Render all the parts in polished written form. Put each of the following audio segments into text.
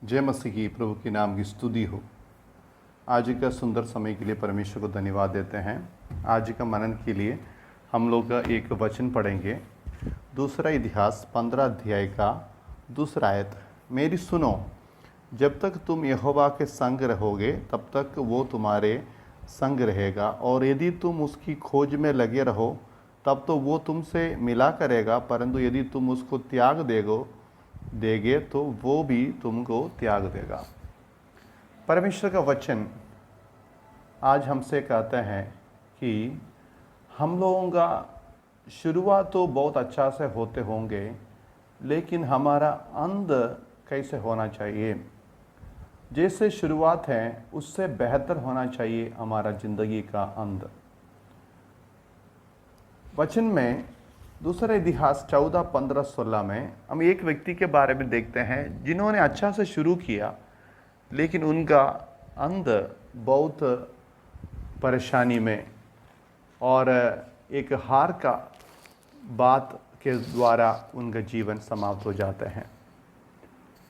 जय मसीह की प्रभु के नाम की स्तुति हो। आज का सुंदर समय के लिए परमेश्वर को धन्यवाद देते हैं। आज का मनन के लिए हम लोग एक वचन पढ़ेंगे। दूसरा इतिहास 15 अध्याय का दूसरा आयत। मेरी सुनो, जब तक तुम यहोवा के संग रहोगे तब तक वो तुम्हारे संग रहेगा, और यदि तुम उसकी खोज में लगे रहो तब तो वो तुमसे मिला करेगा, परंतु यदि तुम उसको त्याग देगे तो वो भी तुमको त्याग देगा। परमेश्वर का वचन आज हमसे कहता है कि हम लोगों का शुरुआत तो बहुत अच्छा से होते होंगे, लेकिन हमारा अंत कैसे होना चाहिए। जैसे शुरुआत है उससे बेहतर होना चाहिए हमारा ज़िंदगी का अंत। वचन में दूसरा इतिहास 14, 15, 16 में हम एक व्यक्ति के बारे में देखते हैं जिन्होंने अच्छा से शुरू किया, लेकिन उनका अंत बहुत परेशानी में और एक हार का बात के द्वारा उनका जीवन समाप्त हो जाते हैं।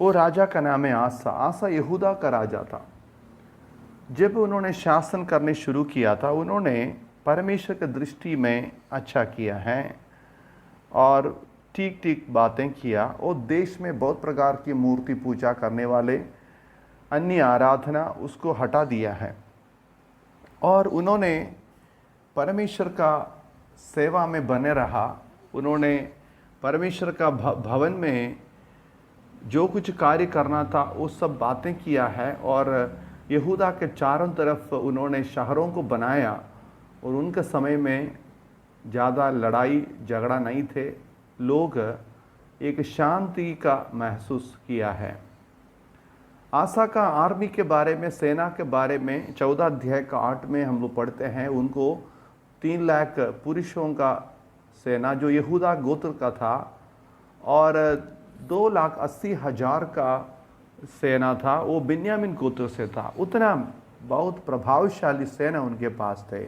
वो राजा का नाम है आसा। आसा यहूदा का राजा था। जब उन्होंने शासन करने शुरू किया था, उन्होंने परमेश्वर की दृष्टि में अच्छा किया है और ठीक ठीक बातें किया। और देश में बहुत प्रकार की मूर्ति पूजा करने वाले, अन्य आराधना उसको हटा दिया है, और उन्होंने परमेश्वर का सेवा में बने रहा। उन्होंने परमेश्वर का भवन में जो कुछ कार्य करना था वो सब बातें किया है, और यहूदा के चारों तरफ उन्होंने शहरों को बनाया, और उनके समय में ज़्यादा लड़ाई झगड़ा नहीं थे। लोग एक शांति का महसूस किया है। आसा का आर्मी के बारे में, सेना के बारे में 14 अध्याय का 8 में हम लोग पढ़ते हैं। उनको 3 लाख पुरुषों का सेना जो यहूदा गोत्र का था, और 2,80,000 का सेना था वो बिन्यामीन गोत्र से था। उतना बहुत प्रभावशाली सेना उनके पास थे।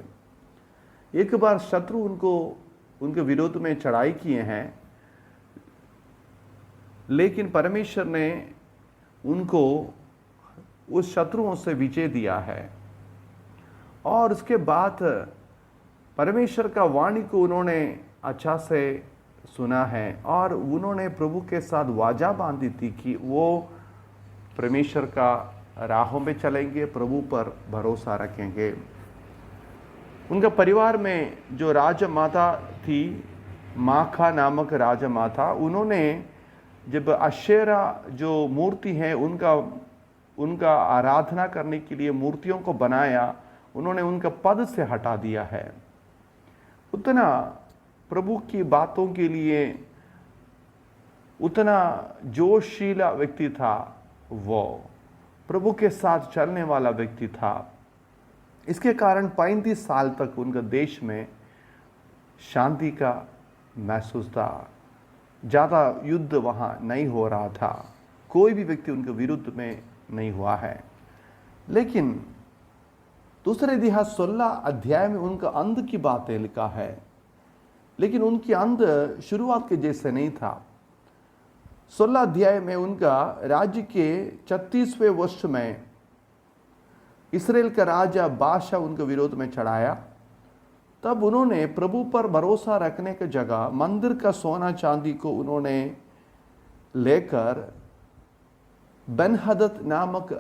एक बार शत्रु उनके विरोध में चढ़ाई किए हैं, लेकिन परमेश्वर ने उनको उस शत्रुओं से विजय दिया है। और उसके बाद परमेश्वर का वाणी को उन्होंने अच्छा से सुना है, और उन्होंने प्रभु के साथ वाजा बांधी थी कि वो परमेश्वर का राहों में चलेंगे, प्रभु पर भरोसा रखेंगे। उनका परिवार में जो राजमाता थी, माखा नामक राजमाता, उन्होंने जब अशेरा जो मूर्ति है उनका आराधना करने के लिए मूर्तियों को बनाया, उन्होंने उनका पद से हटा दिया है। उतना प्रभु की बातों के लिए उतना जोशीला व्यक्ति था, वो प्रभु के साथ चलने वाला व्यक्ति था। इसके कारण 35 साल तक उनका देश में शांति का महसूस था। ज़्यादा युद्ध वहाँ नहीं हो रहा था, कोई भी व्यक्ति उनके विरुद्ध में नहीं हुआ है। लेकिन दूसरे इतिहास 16 अध्याय में उनका अंत की बातें लिखा है, लेकिन उनकी अंत शुरुआत के जैसे नहीं था। 16 अध्याय में उनका राज्य के 36वें वर्ष में इसराइल का राजा बादशाह उनके विरोध में चढ़ाया। तब उन्होंने प्रभु पर भरोसा रखने की जगह मंदिर का सोना चांदी को उन्होंने लेकर बेनहदद नामक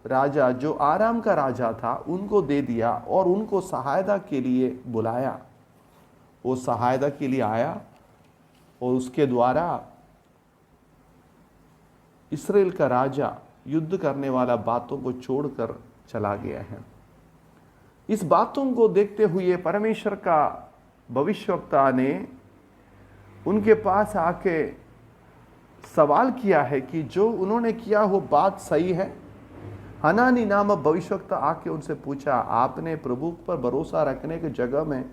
राजा जो आराम का राजा था उनको दे दिया, और उनको सहायता के लिए बुलाया। वो सहायता के लिए आया, और उसके द्वारा इसराइल का राजा युद्ध करने वाला बातों को छोड़कर चला गया है। इस बातों को देखते हुए परमेश्वर का भविष्यवक्ता ने उनके पास आके सवाल किया है कि जो उन्होंने किया वो बात सही है। हनानी नामक भविष्यवक्ता आके उनसे पूछा, आपने प्रभु पर भरोसा रखने की जगह में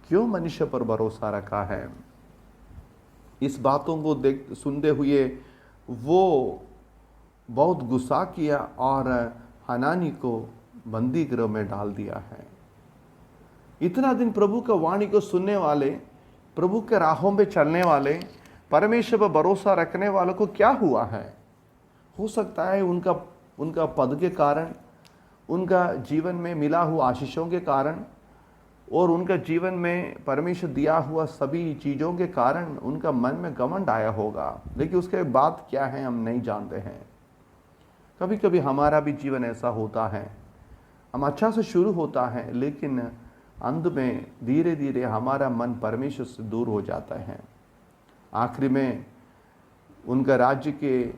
क्यों मनुष्य पर भरोसा रखा है। इस बातों को सुनते हुए वो बहुत गुस्सा किया और हनानी को बंदी गृह में डाल दिया है। इतना दिन प्रभु का वाणी को सुनने वाले, प्रभु के राहों में चलने वाले, परमेश्वर पर भरोसा रखने वालों को क्या हुआ है? हो सकता है उनका उनका पद के कारण, उनका जीवन में मिला हुआ आशीषों के कारण और उनका जीवन में परमेश्वर दिया हुआ सभी चीज़ों के कारण उनका मन में घमंड आया होगा। लेकिन उसके बाद क्या है हम नहीं जानते हैं। कभी कभी हमारा भी जीवन ऐसा होता है, हम अच्छा से शुरू होता है लेकिन अंत में धीरे धीरे हमारा मन परमेश्वर से दूर हो जाता है। आखिरी में उनका राज्य के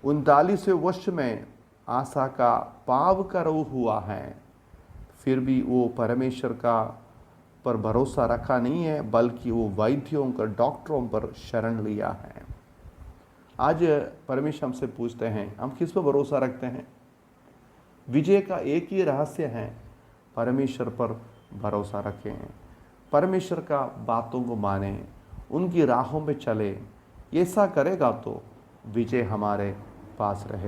39वें वर्ष में आशा का पाव करो हुआ है, फिर भी वो परमेश्वर का पर भरोसा रखा नहीं है, बल्कि वो वैद्यों का, डॉक्टरों पर शरण लिया है। आज परमेश्वर हमसे पूछते हैं हम किस पर भरोसा रखते हैं। विजय का एक ही रहस्य है, परमेश्वर पर भरोसा रखें, परमेश्वर का बातों को माने, उनकी राहों में चले। ऐसा करेगा तो विजय हमारे पास रहे।